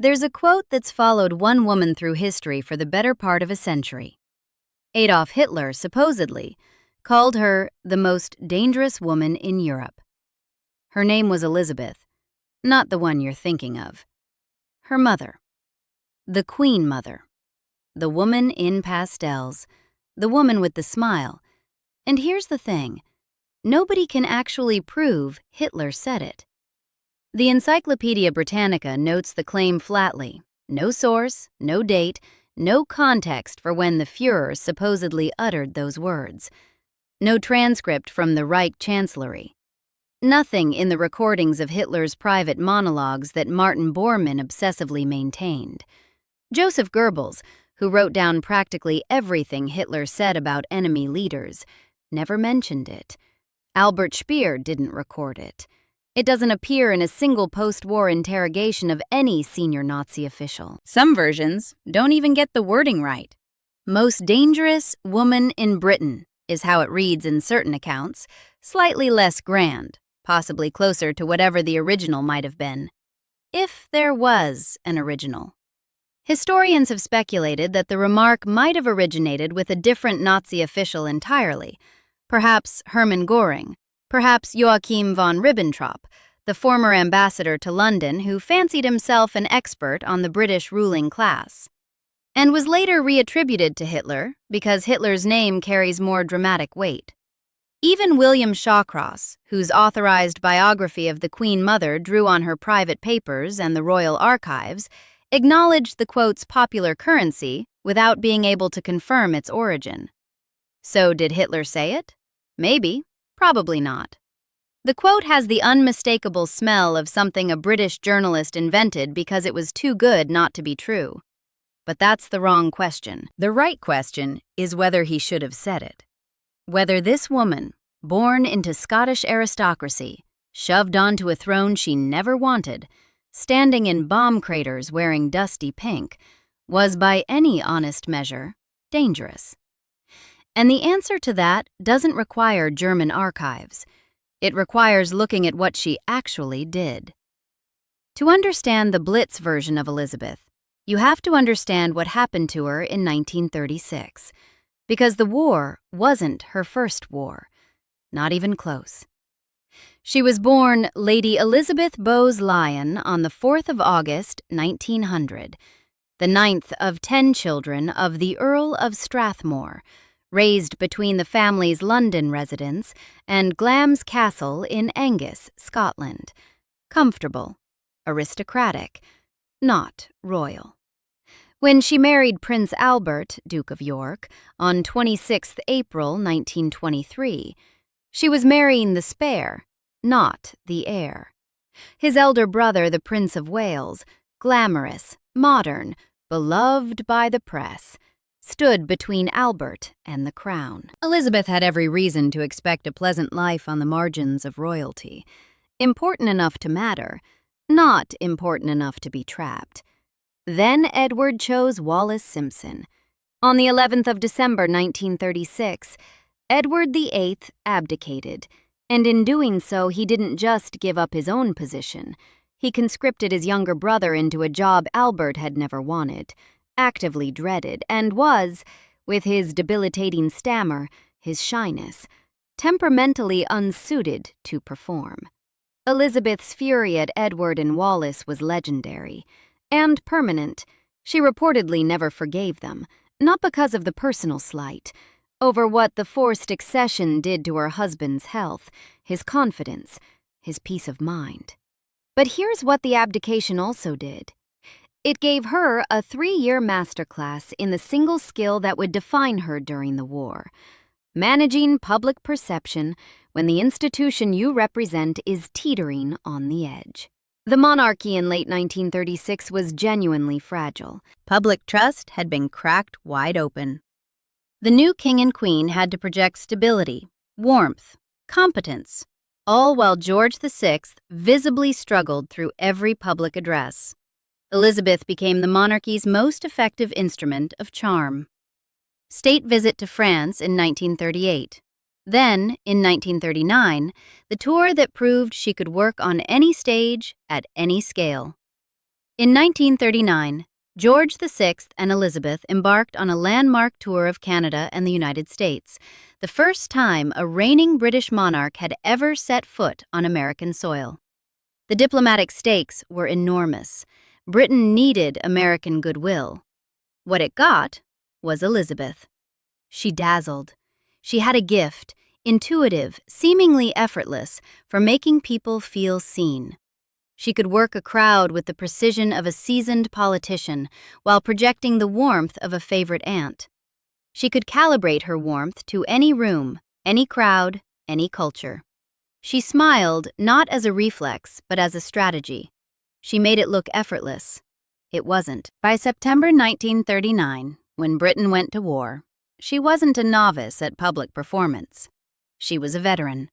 There's a quote that's followed one woman through history for the better part of a century. Adolf Hitler, supposedly, called her the most dangerous woman in Europe. Her name was Elizabeth, not the one you're thinking of. Her mother. The Queen Mother. The woman in pastels. The woman with the smile. And here's the thing. Nobody can actually prove Hitler said it. The Encyclopaedia Britannica notes the claim flatly. No source, no date, no context for when the Führer supposedly uttered those words. No transcript from the Reich Chancellery. Nothing in the recordings of Hitler's private monologues that Martin Bormann obsessively maintained. Joseph Goebbels, who wrote down practically everything Hitler said about enemy leaders, never mentioned it. Albert Speer didn't record it. It doesn't appear in a single post-war interrogation of any senior Nazi official. Some versions don't even get the wording right. Most dangerous woman in Britain is how it reads in certain accounts, slightly less grand, possibly closer to whatever the original might have been. If there was an original. Historians have speculated that the remark might have originated with a different Nazi official entirely, perhaps Hermann Göring, perhaps Joachim von Ribbentrop, the former ambassador to London who fancied himself an expert on the British ruling class, and was later reattributed to Hitler because Hitler's name carries more dramatic weight. Even William Shawcross, whose authorized biography of the Queen Mother drew on her private papers and the royal archives, acknowledged the quote's popular currency without being able to confirm its origin. So did Hitler say it? Maybe, probably not. The quote has the unmistakable smell of something a British journalist invented because it was too good not to be true. But that's the wrong question. The right question is whether he should have said it. Whether this woman, born into Scottish aristocracy, shoved onto a throne she never wanted, standing in bomb craters wearing dusty pink, was by any honest measure dangerous. And the answer to that doesn't require German archives. It requires looking at what she actually did. To understand the Blitz version of Elizabeth, you have to understand what happened to her in 1936. Because the war wasn't her first war, not even close. She was born Lady Elizabeth Bowes-Lyon on the 4th of August, 1900, the 9th of 10 children of the Earl of Strathmore, raised between the family's London residence and Glam's Castle in Angus, Scotland. Comfortable, aristocratic, not royal. When she married Prince Albert, Duke of York, on 26 April 1923, she was marrying the Speer, not the heir. His elder brother, the Prince of Wales, glamorous, modern, beloved by the press, stood between Albert and the crown. Elizabeth had every reason to expect a pleasant life on the margins of royalty, important enough to matter, not important enough to be trapped. Then Edward chose Wallis Simpson. On the 11th of December 1936, Edward VIII abdicated, and in doing so he didn't just give up his own position. He conscripted his younger brother into a job Albert had never wanted, actively dreaded, and was, with his debilitating stammer, his shyness, temperamentally unsuited to perform. Elizabeth's fury at Edward and Wallis was legendary. And permanent. She reportedly never forgave them, not because of the personal slight, over what the forced accession did to her husband's health, his confidence, his peace of mind. But here's what the abdication also did. It gave her a 3-year masterclass in the single skill that would define her during the war: managing public perception when the institution you represent is teetering on the edge. The monarchy in late 1936 was genuinely fragile. Public trust had been cracked wide open. The new king and queen had to project stability, warmth, competence, all while George VI visibly struggled through every public address. Elizabeth became the monarchy's most effective instrument of charm. State visit to France in 1938. Then, in 1939, the tour that proved she could work on any stage at any scale. In 1939, George VI and Elizabeth embarked on a landmark tour of Canada and the United States, the first time a reigning British monarch had ever set foot on American soil. The diplomatic stakes were enormous. Britain needed American goodwill. What it got was Elizabeth. She dazzled. She had a gift, intuitive, seemingly effortless, for making people feel seen. She could work a crowd with the precision of a seasoned politician while projecting the warmth of a favorite aunt. She could calibrate her warmth to any room, any crowd, any culture. She smiled not as a reflex, but as a strategy. She made it look effortless. It wasn't. By September 1939, when Britain went to war, she wasn't a novice at public performance. She was a veteran.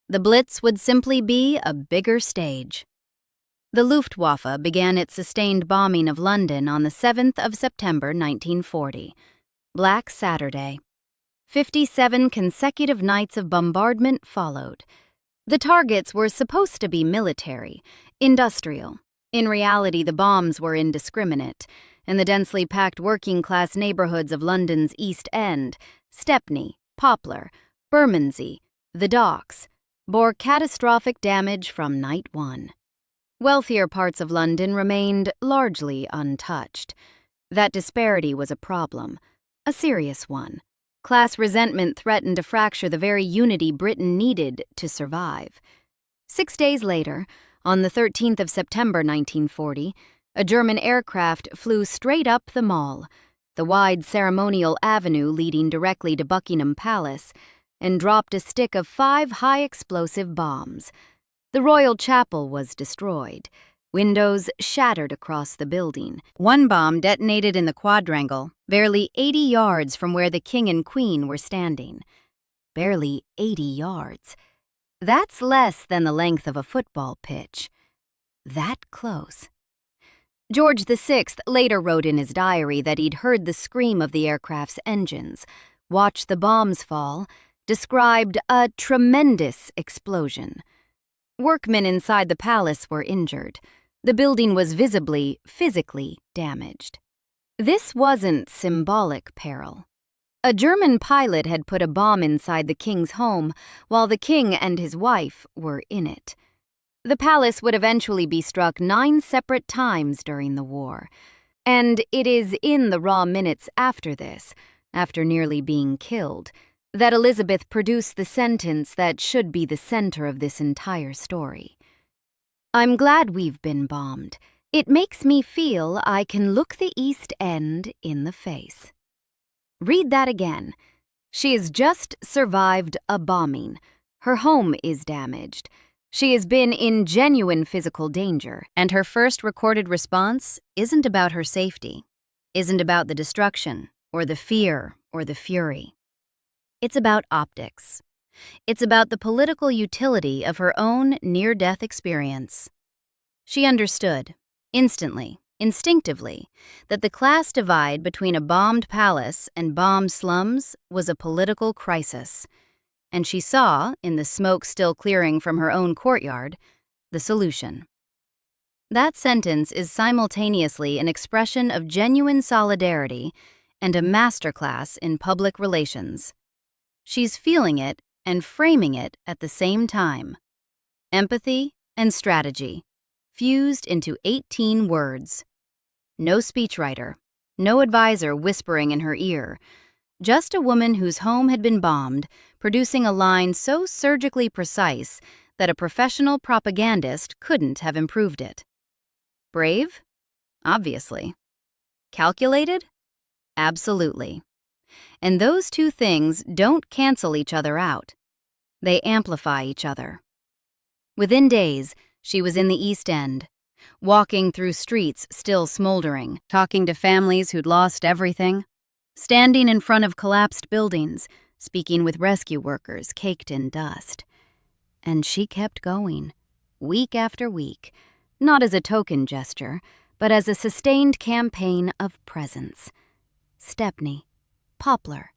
The Blitz would simply be a bigger stage. The Luftwaffe began its sustained bombing of London on the 7th of September 1940, Black Saturday. 57 consecutive nights of bombardment followed. The targets were supposed to be military, industrial. In reality, the bombs were indiscriminate, and the densely packed working-class neighborhoods of London's East End, Stepney, Poplar, Bermondsey, the Docks, bore catastrophic damage from night one. Wealthier parts of London remained largely untouched. That disparity was a problem, a serious one. Class resentment threatened to fracture the very unity Britain needed to survive. 6 days later, on the 13th of September 1940, a German aircraft flew straight up the Mall, the wide ceremonial avenue leading directly to Buckingham Palace, and dropped a stick of 5 high-explosive bombs. The Royal Chapel was destroyed. Windows shattered across the building. One bomb detonated in the quadrangle, barely 80 yards from where the King and Queen were standing. Barely 80 yards. That's less than the length of a football pitch. That close. George VI later wrote in his diary that he'd heard the scream of the aircraft's engines, watched the bombs fall, described a tremendous explosion. Workmen inside the palace were injured. The building was visibly, physically damaged. This wasn't symbolic peril. A German pilot had put a bomb inside the king's home while the king and his wife were in it. The palace would eventually be struck 9 separate times during the war. And it is in the raw minutes after this, after nearly being killed, that Elizabeth produced the sentence that should be the center of this entire story. "I'm glad we've been bombed. It makes me feel I can look the East End in the face." Read that again. She has just survived a bombing. Her home is damaged. She has been in genuine physical danger, and her first recorded response isn't about her safety, isn't about the destruction, or the fear, or the fury. It's about optics. It's about the political utility of her own near-death experience. She understood, instantly, instinctively, that the class divide between a bombed palace and bombed slums was a political crisis, and she saw, in the smoke still clearing from her own courtyard, the solution. That sentence is simultaneously an expression of genuine solidarity and a masterclass in public relations. She's feeling it and framing it at the same time. Empathy and strategy, fused into 18 words. No speechwriter, no advisor whispering in her ear, just a woman whose home had been bombed, producing a line so surgically precise that a professional propagandist couldn't have improved it. Brave? Obviously. Calculated? Absolutely. And those two things don't cancel each other out. They amplify each other. Within days, she was in the East End, walking through streets still smoldering, talking to families who'd lost everything, standing in front of collapsed buildings, speaking with rescue workers caked in dust. And she kept going, week after week, not as a token gesture, but as a sustained campaign of presence. Stepney, Poplar,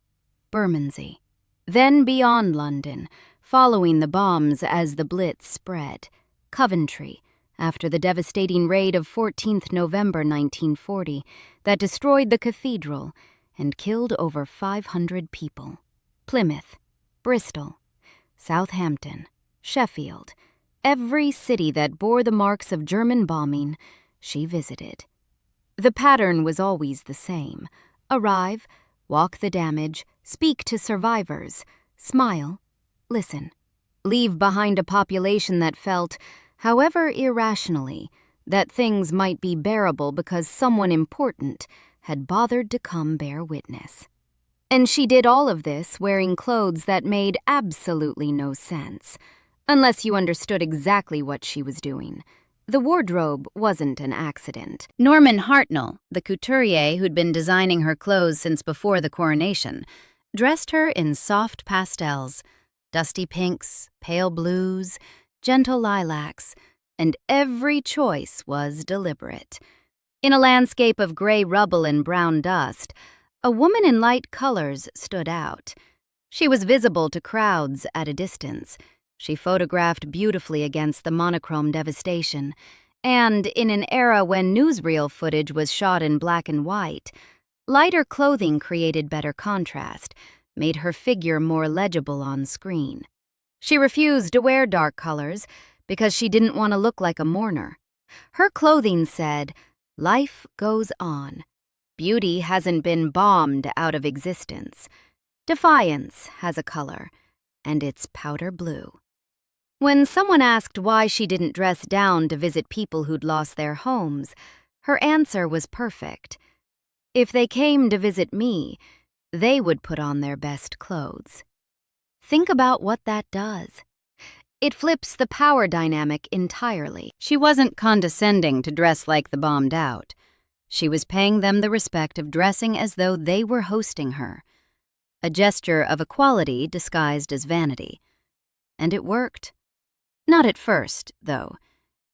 Bermondsey, then beyond London, following the bombs as the Blitz spread, Coventry, after the devastating raid of 14th November 1940 that destroyed the cathedral and killed over 500 people. Plymouth, Bristol, Southampton, Sheffield, every city that bore the marks of German bombing, she visited. The pattern was always the same. Arrive, walk the damage, speak to survivors, smile, listen. Leave behind a population that felt, however irrationally, that things might be bearable because someone important had bothered to come bear witness. And she did all of this wearing clothes that made absolutely no sense, unless you understood exactly what she was doing. The wardrobe wasn't an accident. Norman Hartnell, the couturier who'd been designing her clothes since before the coronation, dressed her in soft pastels, dusty pinks, pale blues, gentle lilacs, and every choice was deliberate. In a landscape of gray rubble and brown dust, a woman in light colors stood out. She was visible to crowds at a distance. She photographed beautifully against the monochrome devastation, and in an era when newsreel footage was shot in black and white, lighter clothing created better contrast, made her figure more legible on screen. She refused to wear dark colors because she didn't want to look like a mourner. Her clothing said, "Life goes on. Beauty hasn't been bombed out of existence. Defiance has a color, and it's powder blue." When someone asked why she didn't dress down to visit people who'd lost their homes, her answer was perfect. If they came to visit me, they would put on their best clothes. Think about what that does. It flips the power dynamic entirely. She wasn't condescending to dress like the bombed out. She was paying them the respect of dressing as though they were hosting her. A gesture of equality disguised as vanity. And it worked. Not at first, though.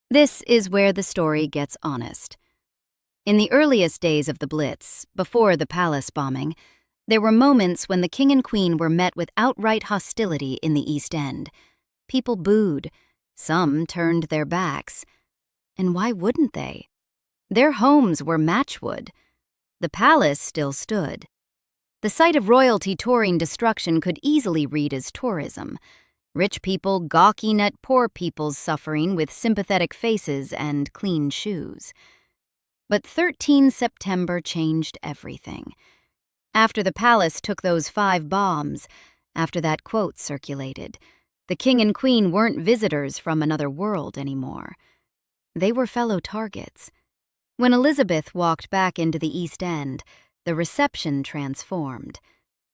This is where the story gets honest. In the earliest days of the Blitz, before the palace bombing, there were moments when the king and queen were met with outright hostility in the East End. People booed. Some turned their backs. And why wouldn't they? Their homes were matchwood. The palace still stood. The sight of royalty touring destruction could easily read as tourism. Rich people gawking at poor people's suffering with sympathetic faces and clean shoes. But 13 September changed everything. After the palace took those 5 bombs, after that quote circulated, the king and queen weren't visitors from another world anymore. They were fellow targets. When Elizabeth walked back into the East End, the reception transformed.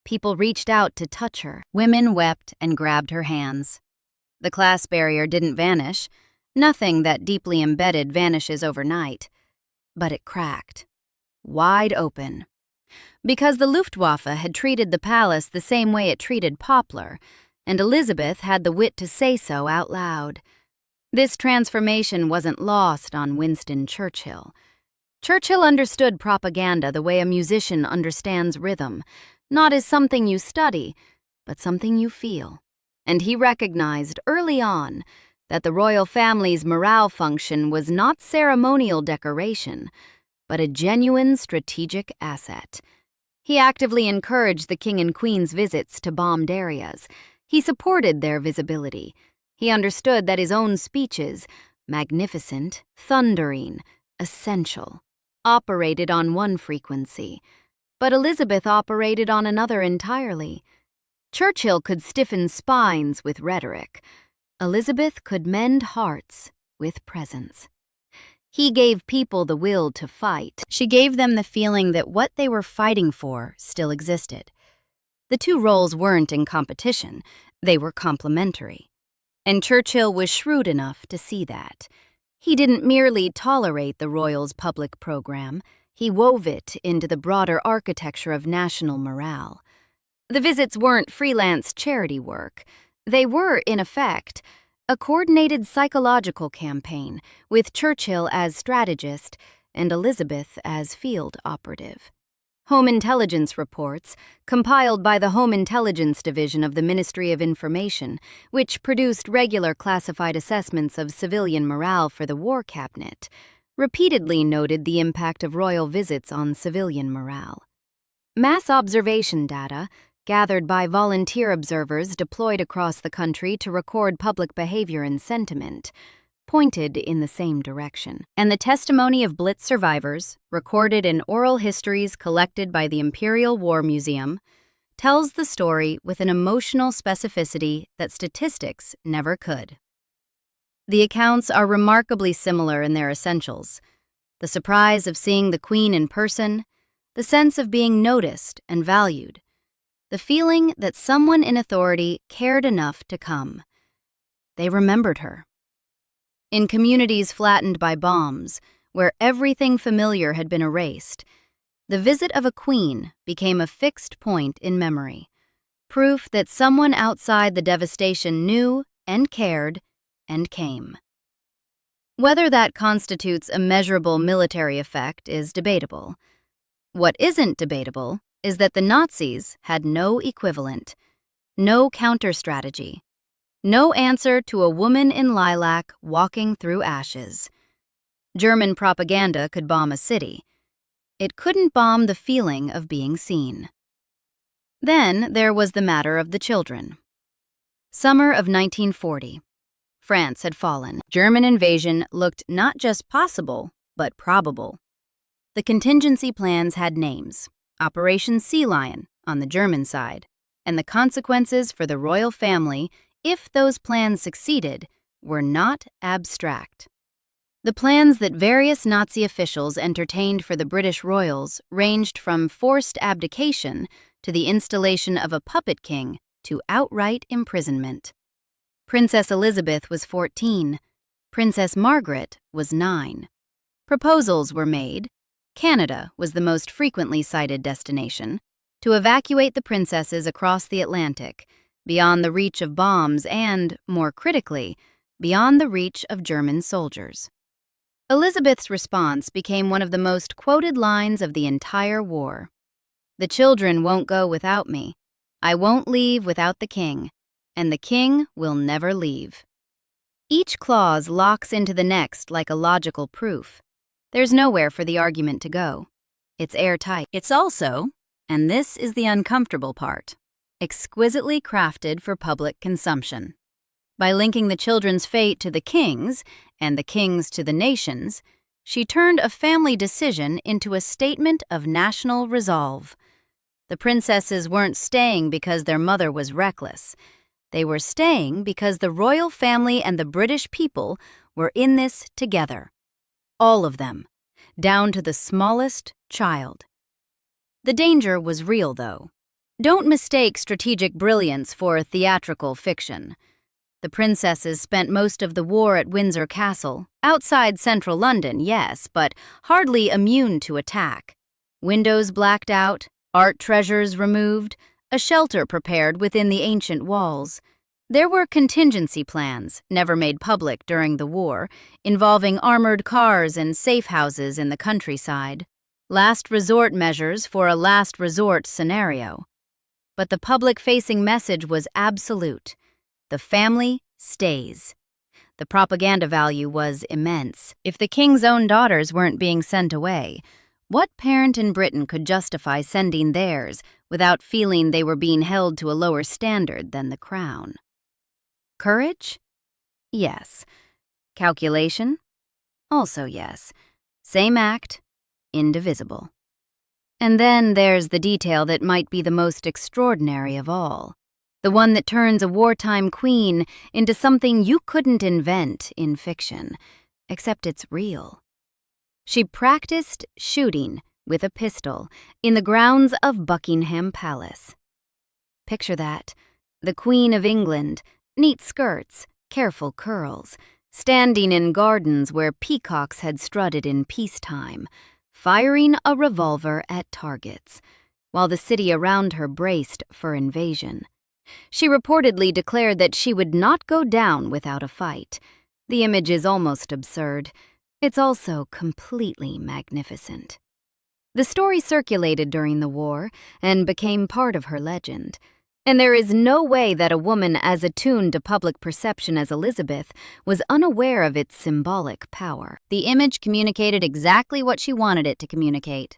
People reached out to touch her. Women wept and grabbed her hands. The class barrier didn't vanish. Nothing that deeply embedded vanishes overnight. But it cracked. Wide open. Because the Luftwaffe had treated the palace the same way it treated Poplar, and Elizabeth had the wit to say so out loud. This transformation wasn't lost on Winston Churchill. Churchill understood propaganda the way a musician understands rhythm, not as something you study, but something you feel. And he recognized early on that the royal family's morale function was not ceremonial decoration, but a genuine strategic asset. He actively encouraged the king and queen's visits to bombed areas. He supported their visibility. He understood that his own speeches, magnificent, thundering, essential, operated on one frequency, but Elizabeth operated on another entirely. Churchill could stiffen spines with rhetoric. Elizabeth could mend hearts with presence. He gave people the will to fight. She gave them the feeling that what they were fighting for still existed. The two roles weren't in competition, they were complementary. And Churchill was shrewd enough to see that. He didn't merely tolerate the royals' public program, he wove it into the broader architecture of national morale. The visits weren't freelance charity work. They were, in effect, a coordinated psychological campaign, with Churchill as strategist and Elizabeth as field operative. Home intelligence reports, compiled by the Home Intelligence Division of the Ministry of Information, which produced regular classified assessments of civilian morale for the War Cabinet, repeatedly noted the impact of royal visits on civilian morale. Mass observation data, gathered by volunteer observers deployed across the country to record public behavior and sentiment, pointed in the same direction. And the testimony of Blitz survivors, recorded in oral histories collected by the Imperial War Museum, tells the story with an emotional specificity that statistics never could. The accounts are remarkably similar in their essentials: the surprise of seeing the Queen in person, the sense of being noticed and valued, the feeling that someone in authority cared enough to come. They remembered her. In communities flattened by bombs, where everything familiar had been erased, the visit of a queen became a fixed point in memory, proof that someone outside the devastation knew and cared and came. Whether that constitutes a measurable military effect is debatable. What isn't debatable is that the Nazis had no equivalent, no counter-strategy, no answer to a woman in lilac walking through ashes. German propaganda could bomb a city. It couldn't bomb the feeling of being seen. Then there was the matter of the children. Summer of 1940. France had fallen. German invasion looked not just possible, but probable. The contingency plans had names: Operation Sea Lion on the German side, and the consequences for the royal family, if those plans succeeded, were not abstract. The plans that various Nazi officials entertained for the British royals ranged from forced abdication to the installation of a puppet king to outright imprisonment. Princess Elizabeth was 14. Princess Margaret was 9. Proposals were made. Canada was the most frequently cited destination, to evacuate the princesses across the Atlantic, beyond the reach of bombs and, more critically, beyond the reach of German soldiers. Elizabeth's response became one of the most quoted lines of the entire war. "The children won't go without me. I won't leave without the king, and the king will never leave." Each clause locks into the next like a logical proof. There's nowhere for the argument to go. It's airtight. It's also, and this is the uncomfortable part, exquisitely crafted for public consumption. By linking the children's fate to the king's and the king's to the nation's, she turned a family decision into a statement of national resolve. The princesses weren't staying because their mother was reckless. They were staying because the royal family and the British people were in this together. All of them, down to the smallest child. The danger was real, though. Don't mistake strategic brilliance for theatrical fiction. The princesses spent most of the war at Windsor Castle, outside central London, yes, but hardly immune to attack. Windows blacked out, art treasures removed, a shelter prepared within the ancient walls. There were contingency plans, never made public during the war, involving armored cars and safe houses in the countryside. Last resort measures for a last resort scenario. But the public-facing message was absolute. The family stays. The propaganda value was immense. If the king's own daughters weren't being sent away, what parent in Britain could justify sending theirs without feeling they were being held to a lower standard than the crown? Courage? Yes. Calculation? Also yes. Same act, indivisible. And then there's the detail that might be the most extraordinary of all, the one that turns a wartime queen into something you couldn't invent in fiction, except it's real. She practiced shooting with a pistol in the grounds of Buckingham Palace. Picture that, the Queen of England, neat skirts, careful curls, standing in gardens where peacocks had strutted in peacetime, firing a revolver at targets, while the city around her braced for invasion. She reportedly declared that she would not go down without a fight. The image is almost absurd. It's also completely magnificent. The story circulated during the war and became part of her legend. And there is no way that a woman as attuned to public perception as Elizabeth was unaware of its symbolic power. The image communicated exactly what she wanted it to communicate.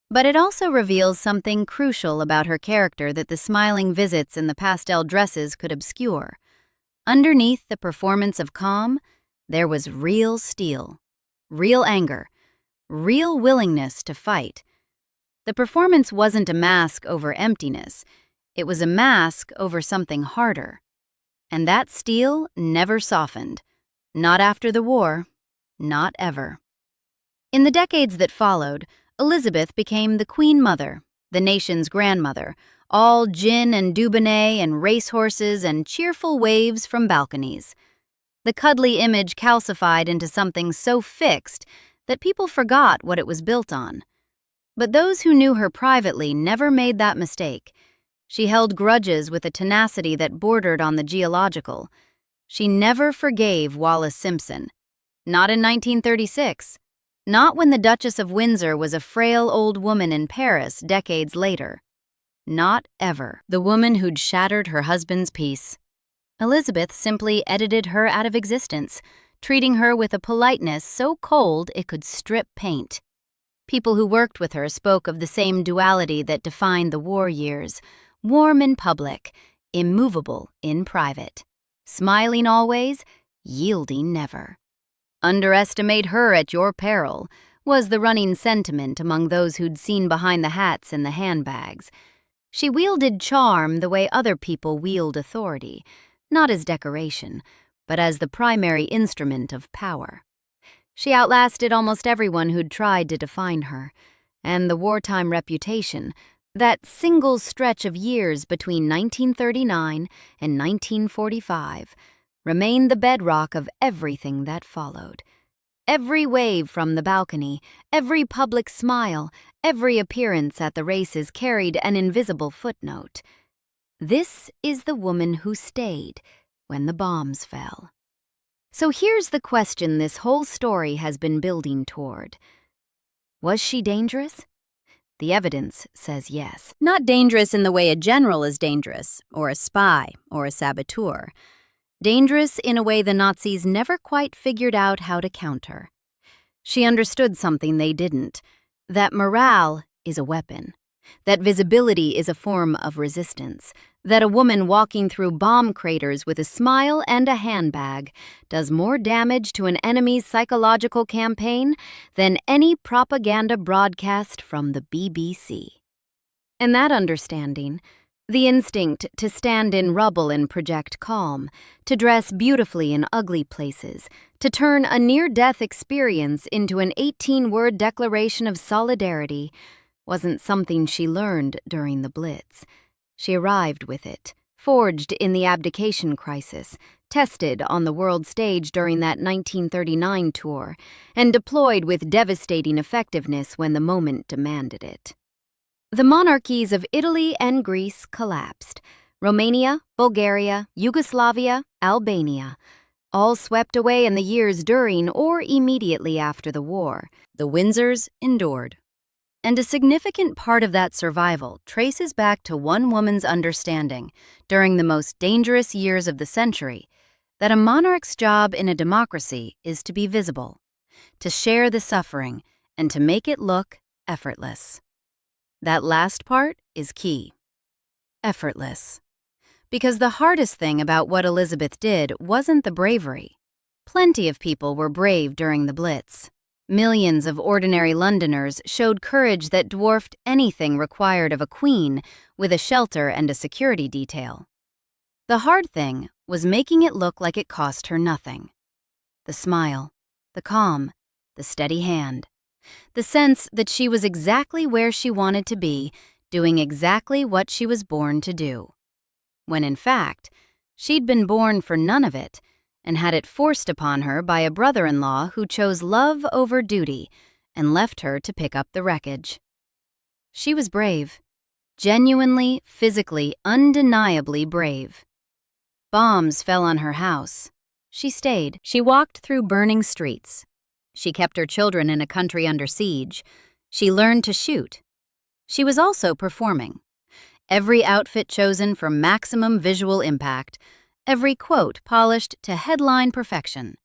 But it also reveals something crucial about her character that the smiling visits and the pastel dresses could obscure. Underneath the performance of calm, there was real steel, real anger, real willingness to fight. The performance wasn't a mask over emptiness. It was a mask over something harder. And that steel never softened. Not after the war. Not ever. In the decades that followed, Elizabeth became the Queen Mother, the nation's grandmother, all gin and Dubonnet and racehorses and cheerful waves from balconies. The cuddly image calcified into something so fixed that people forgot what it was built on. But those who knew her privately never made that mistake. She held grudges with a tenacity that bordered on the geological. She never forgave Wallis Simpson. Not in 1936. Not when the Duchess of Windsor was a frail old woman in Paris decades later. Not ever. The woman who'd shattered her husband's peace. Elizabeth simply edited her out of existence, treating her with a politeness so cold it could strip paint. People who worked with her spoke of the same duality that defined the war years. Warm in public, immovable in private. Smiling always, yielding never. Underestimate her at your peril, was the running sentiment among those who'd seen behind the hats and the handbags. She wielded charm the way other people wield authority, not as decoration, but as the primary instrument of power. She outlasted almost everyone who'd tried to define her, and the wartime reputation, that single stretch of years between 1939 and 1945, remained the bedrock of everything that followed. Every wave from the balcony, every public smile, every appearance at the races carried an invisible footnote. This is the woman who stayed when the bombs fell. So here's the question this whole story has been building toward. Was she dangerous? The evidence says yes. Not dangerous in the way a general is dangerous, or a spy, or a saboteur. Dangerous in a way the Nazis never quite figured out how to counter. She understood something they didn't, that morale is a weapon, that visibility is a form of resistance, that a woman walking through bomb craters with a smile and a handbag does more damage to an enemy's psychological campaign than any propaganda broadcast from the BBC. And that understanding, the instinct to stand in rubble and project calm, to dress beautifully in ugly places, to turn a near-death experience into an 18-word declaration of solidarity, wasn't something she learned during the Blitz. She arrived with it, forged in the abdication crisis, tested on the world stage during that 1939 tour, and deployed with devastating effectiveness when the moment demanded it. The monarchies of Italy and Greece collapsed. Romania, Bulgaria, Yugoslavia, Albania, all swept away in the years during or immediately after the war. The Windsors endured. And a significant part of that survival traces back to one woman's understanding, during the most dangerous years of the century, that a monarch's job in a democracy is to be visible, to share the suffering, and to make it look effortless. That last part is key. Effortless. Because the hardest thing about what Elizabeth did wasn't the bravery. Plenty of people were brave during the Blitz. Millions of ordinary Londoners showed courage that dwarfed anything required of a queen with a shelter and a security detail. The hard thing was making it look like it cost her nothing. The smile, the calm, the steady hand, the sense that she was exactly where she wanted to be, doing exactly what she was born to do. When in fact, she'd been born for none of it, and had it forced upon her by a brother-in-law who chose love over duty and left her to pick up the wreckage. She was brave, genuinely, physically, undeniably brave. Bombs fell on her house. She stayed. She walked through burning streets. She kept her children in a country under siege. She learned to shoot. She was also performing. Every outfit chosen for maximum visual impact, every quote polished to headline perfection.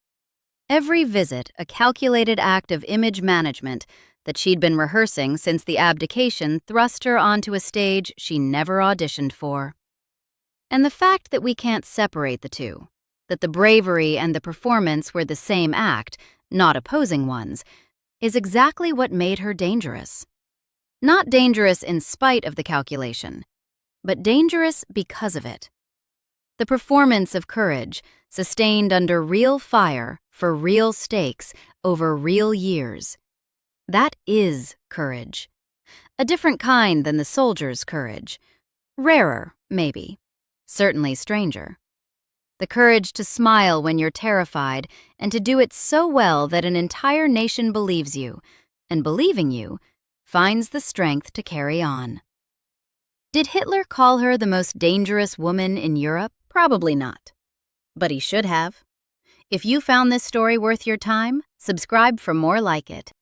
Every visit a calculated act of image management that she'd been rehearsing since the abdication thrust her onto a stage she never auditioned for. And the fact that we can't separate the two, that the bravery and the performance were the same act, not opposing ones, is exactly what made her dangerous. Not dangerous in spite of the calculation, but dangerous because of it. The performance of courage, sustained under real fire for real stakes over real years. That is courage. A different kind than the soldier's courage. Rarer, maybe. Certainly stranger. The courage to smile when you're terrified and to do it so well that an entire nation believes you, and believing you, finds the strength to carry on. Did Hitler call her the most dangerous woman in Europe? Probably not. But he should have. If you found this story worth your time, subscribe for more like it.